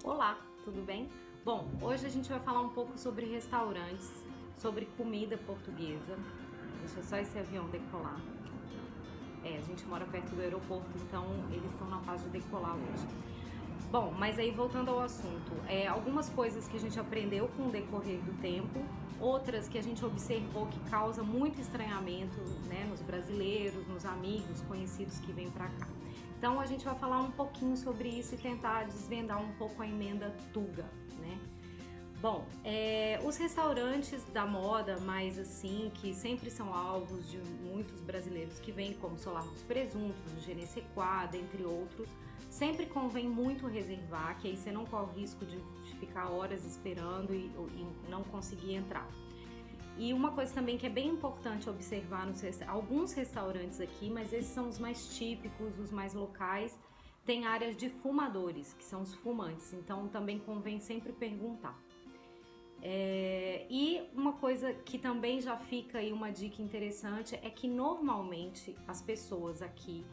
Olá, tudo bem? Bom, hoje a gente vai falar um pouco sobre restaurantes, sobre comida portuguesa. Deixa só esse avião decolar. A gente mora perto do aeroporto, então eles estão na fase de decolar hoje. Bom, mas aí voltando ao assunto, algumas coisas que a gente aprendeu com o decorrer do tempo, outras que a gente observou que causa muito estranhamento, né, nos brasileiros, nos amigos, conhecidos que vêm para cá. Então a gente vai falar um pouquinho sobre isso e tentar desvendar um pouco a emenda Tuga, né? Bom, os restaurantes da moda, mais assim, que sempre são alvos de muitos brasileiros que vêm, como Solar dos Presuntos, o Genesequá, dentre outros, sempre convém muito reservar, que aí você não corre o risco de ficar horas esperando e não conseguir entrar. E uma coisa também que é bem importante observar nos alguns restaurantes aqui, mas esses são os mais típicos, os mais locais, tem áreas de fumadores, que são os fumantes, então também convém sempre perguntar. E uma coisa que também já fica aí uma dica interessante é que normalmente as pessoas aqui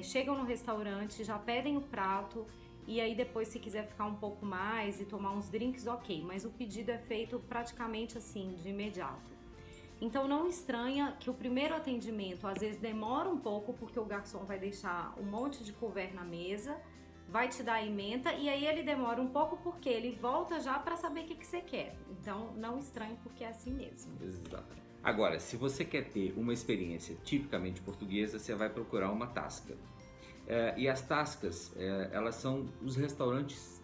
chegam no restaurante, já pedem o prato e aí depois se quiser ficar um pouco mais e tomar uns drinks, ok, mas o pedido é feito praticamente assim, de imediato. Então não estranha que o primeiro atendimento às vezes demora um pouco porque o garçom vai deixar um monte de couvert na mesa, vai te dar a ementa e aí ele demora um pouco porque ele volta já para saber o que você quer. Então não estranhe porque é assim mesmo. Exato. Agora, se você quer ter uma experiência tipicamente portuguesa, você vai procurar uma tasca. E as tascas, elas são os restaurantes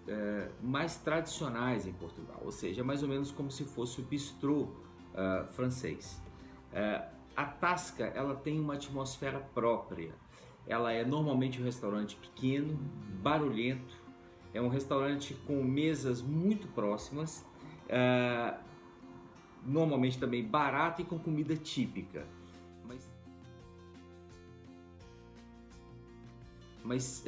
mais tradicionais em Portugal, ou seja, mais ou menos como se fosse o bistrô francês. A tasca, ela tem uma atmosfera própria. Ela é normalmente um restaurante pequeno, barulhento, é um restaurante com mesas muito próximas, normalmente também barato e com comida típica. Mas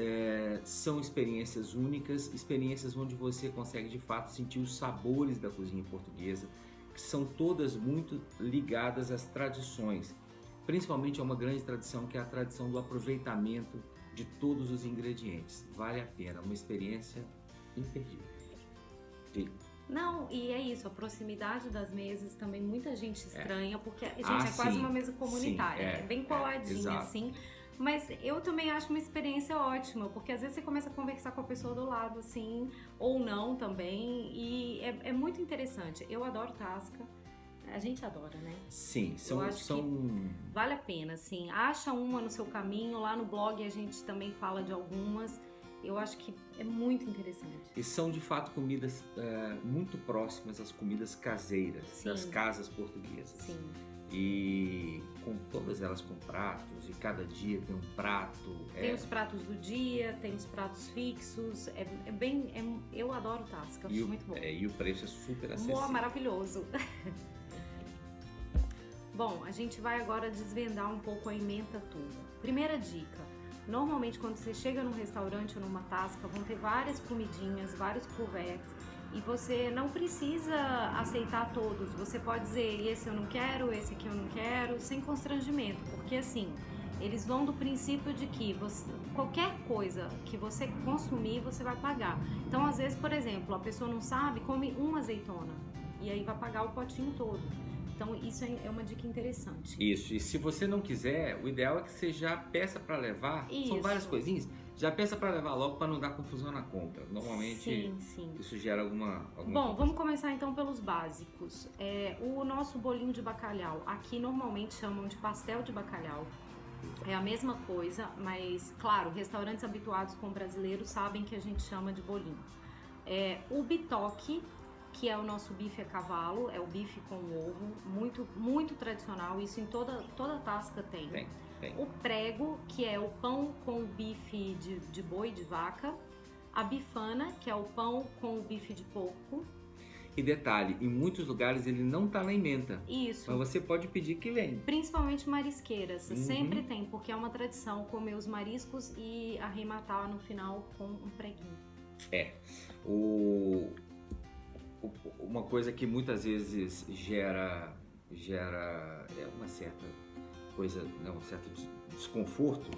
são experiências únicas, experiências onde você consegue de fato sentir os sabores da cozinha portuguesa, que são todas muito ligadas às tradições. Principalmente a uma grande tradição que é a tradição do aproveitamento de todos os ingredientes. Vale a pena, uma experiência imperdível. Não, e é isso, a proximidade das mesas também muita gente estranha, porque a gente é sim, quase uma mesa comunitária, sim, é bem coladinha assim. Mas eu também acho uma experiência ótima, porque às vezes você começa a conversar com a pessoa do lado, assim, ou não também, e é muito interessante. Eu adoro tasca, a gente adora, né? Sim, vale a pena, assim. Acha uma no seu caminho, lá no blog a gente também fala de algumas. Eu acho que é muito interessante. E são de fato comidas muito próximas às comidas caseiras, Sim, das casas portuguesas. Sim. E com todas elas com pratos, e cada dia tem um prato. Tem os pratos do dia, tem os pratos fixos, eu adoro tasca, acho muito bom. E o preço é super acessível. Maravilhoso. Bom, a gente vai agora desvendar um pouco a ementa Tuga. Primeira dica, normalmente quando você chega num restaurante ou numa tasca, vão ter várias comidinhas, vários couverts, e você não precisa aceitar todos. Você pode dizer, esse eu não quero, esse aqui eu não quero, sem constrangimento, porque assim, eles vão do princípio de que qualquer coisa que você consumir, você vai pagar. Então, às vezes, por exemplo, a pessoa não sabe, come uma azeitona, e aí vai pagar o potinho todo. Então isso é uma dica interessante. Isso, e se você não quiser, o ideal é que você já peça para levar, são várias coisinhas, já peça para levar logo para não dar confusão na conta. Normalmente sim. Isso gera alguma Bom, vamos começar então pelos básicos. O nosso bolinho de bacalhau, aqui normalmente chamam de pastel de bacalhau. É a mesma coisa, mas claro, restaurantes habituados com brasileiros sabem que a gente chama de bolinho. O bitoque, que é o nosso bife a cavalo, é o bife com ovo, muito, muito tradicional, isso em toda tasca tem. Tem. O prego, que é o pão com o bife de boi, de vaca. A bifana, que é o pão com o bife de porco. E detalhe, em muitos lugares ele não tá na ementa. Isso. Mas você pode pedir que venha. Principalmente marisqueiras, sempre tem, porque é uma tradição comer os mariscos e arrematar no final com um preguinho. Uma coisa que muitas vezes gera uma certa coisa, um certo desconforto,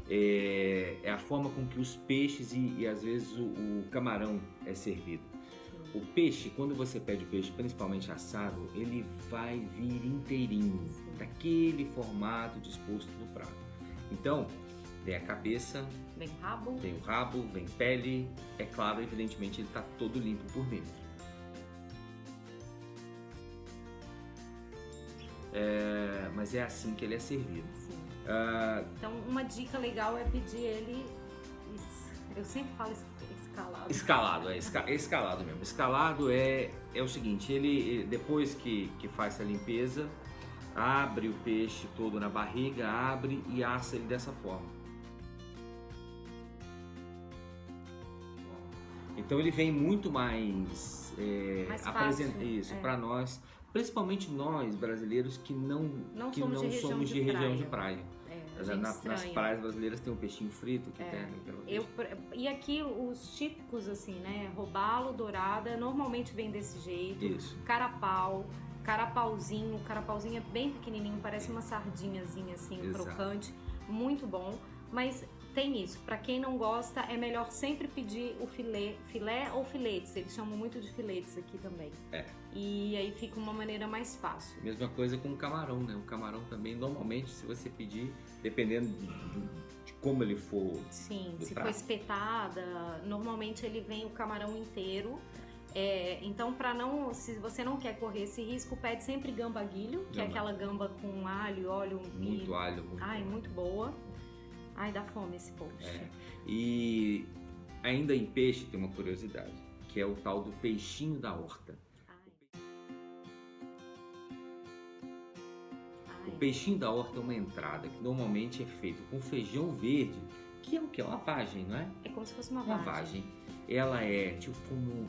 é a forma com que os peixes e às vezes o camarão é servido. O peixe, quando você pede o peixe, principalmente assado, ele vai vir inteirinho, daquele formato disposto no prato. Então, vem a cabeça, Vem rabo. vem o rabo, vem pele. É claro, evidentemente, ele está todo limpo por dentro. Mas é assim que ele é servido. Então, uma dica legal é pedir ele... Eu sempre falo escalado. Escalado, escalado mesmo. Escalado é o seguinte, ele depois que faz essa limpeza, abre o peixe todo na barriga, abre e assa ele dessa forma. Então ele vem muito mais, fácil, isso para nós, principalmente nós brasileiros que não somos de região de praia. Nas praias brasileiras tem um peixinho frito que tem E aqui os típicos assim, né? Robalo, dourada, normalmente vem desse jeito. Isso. Carapauzinho é bem pequenininho, parece uma sardinhazinha assim, crocante, muito bom. Mas tem isso, para quem não gosta, é melhor sempre pedir o filé ou filetes, eles chamam muito de filetes aqui também. E aí fica uma maneira mais fácil. Mesma coisa com o camarão, né? O camarão também, normalmente, se você pedir, dependendo de como ele for. Sim, se for espetada, normalmente ele vem o camarão inteiro. Então, se você não quer correr esse risco, pede sempre gamba-guilho, que é aquela gamba com alho, óleo. Muito alho. Muito boa. Ai, dá fome esse post. E ainda em peixe tem uma curiosidade, que é o tal do peixinho da horta. O peixinho da horta é uma entrada que normalmente é feito com feijão verde, que é o que? É uma vagem, não é? É como se fosse uma vagem. Ela é tipo como...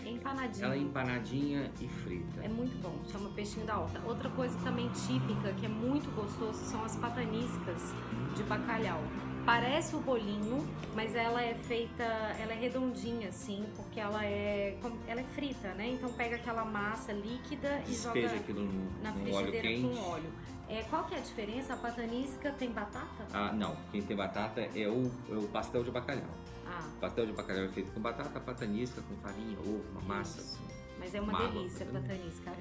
empanadinha. Ela é empanadinha e frita. É muito bom, chama peixinho da horta. Outra coisa também típica, que é muito gostoso, são as pataniscas de bacalhau. Parece o bolinho, mas ela é feita, ela é redondinha assim, porque ela é frita, né? Então pega aquela massa líquida e despeja joga aquilo na no frigideira óleo quente. com óleo. Qual que é a diferença? A patanisca tem batata? Não, quem tem batata é o pastel de bacalhau. O pastel de bacalhau é feito com batata, patanisca, com farinha, ovo, uma massa. Isso. Mas é uma delícia a patanisca.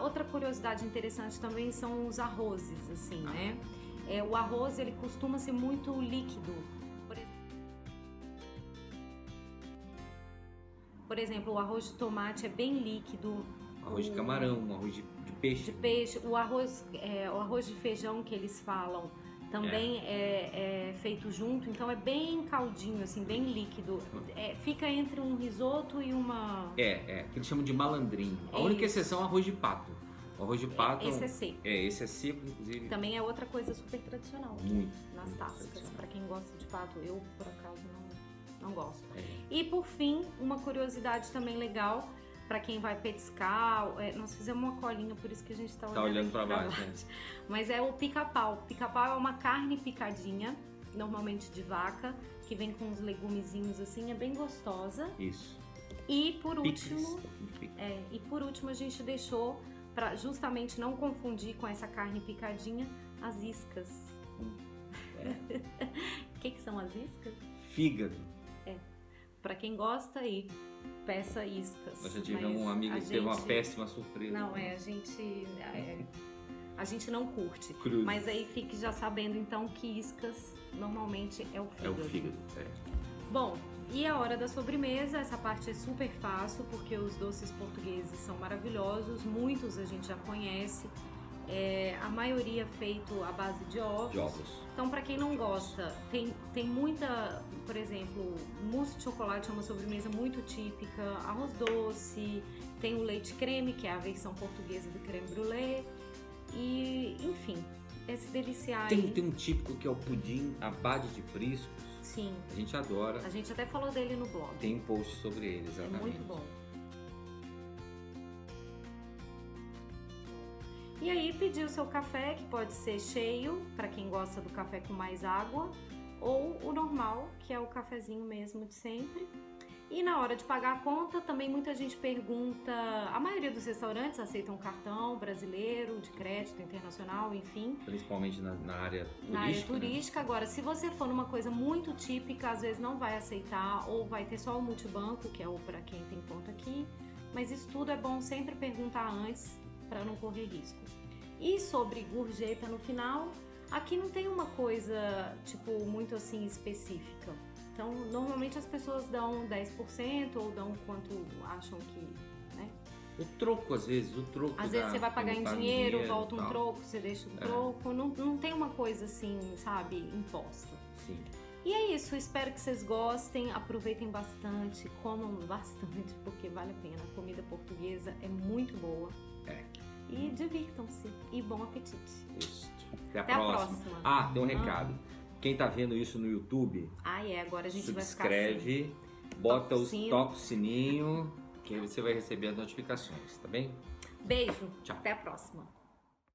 Outra curiosidade interessante também são os arrozes, assim, né? O arroz, ele costuma ser muito líquido. Por exemplo, o arroz de tomate é bem líquido. Arroz de camarão, arroz de peixe. O arroz de feijão que eles falam também é feito junto, então é bem caldinho, assim, bem líquido. Fica entre um risoto e uma... que eles chamam de malandrinho. A única exceção é o arroz de pato. O arroz de pato... Esse é seco. Esse é seco, inclusive. Também é outra coisa super tradicional. Muito. Nas tascas. Pra quem gosta de pato, eu, por acaso, não gosto. E, por fim, uma curiosidade também legal, pra quem vai petiscar, nós fizemos uma colinha, por isso que a gente tá olhando pra baixo. Mas é o pica-pau. Pica-pau é uma carne picadinha, normalmente de vaca, que vem com uns legumezinhos assim, é bem gostosa. Isso. E por último, a gente deixou, pra justamente não confundir com essa carne picadinha, as iscas. O que são as iscas? Fígado. Pra quem gosta aí, peça iscas. Nós já tivemos um amigo que teve uma péssima surpresa. Não, a gente não curte. Cruz. Mas aí fique já sabendo então que iscas normalmente é o fígado. É o fígado, Bom, e a hora da sobremesa, essa parte é super fácil, porque os doces portugueses são maravilhosos, muitos a gente já conhece. A maioria feito à base de ovos. Então, para quem não gosta, tem muita, por exemplo, mousse de chocolate é uma sobremesa muito típica, arroz doce, tem o leite creme, que é a versão portuguesa do creme brulee, e enfim, se deliciar. Tem um típico que é o pudim abade de priscos. Sim. A gente adora. A gente até falou dele no blog. Tem um post sobre ele, exatamente. É muito bom. E aí pedir o seu café, que pode ser cheio, para quem gosta do café com mais água, ou o normal, que é o cafezinho mesmo de sempre. E na hora de pagar a conta, também muita gente pergunta, a maioria dos restaurantes aceitam cartão brasileiro, de crédito, internacional, enfim. Principalmente na área turística. Na área turística. Né? Agora, se você for numa coisa muito típica, às vezes não vai aceitar, ou vai ter só o multibanco, que é o para quem tem conta aqui. Mas isso tudo é bom sempre perguntar antes, para não correr risco. E sobre gorjeta no final, aqui não tem uma coisa, tipo, muito assim específica. Então, normalmente as pessoas dão 10% ou dão quanto acham que, né? O troco, às vezes, Às vezes você vai pagar em dinheiro, volta um troco, você deixa um troco. Não tem uma coisa assim, sabe, imposta. Sim. E é isso, espero que vocês gostem, aproveitem bastante, comam bastante, porque vale a pena. A comida portuguesa é muito boa. E divirtam-se. E bom apetite. Isso. Até a próxima. Ah, tem um recado. Quem tá vendo isso no YouTube, agora a gente subscreve, vai ficar assim, toca o sininho, que você vai receber as notificações, tá bem? Beijo, tchau. Até a próxima.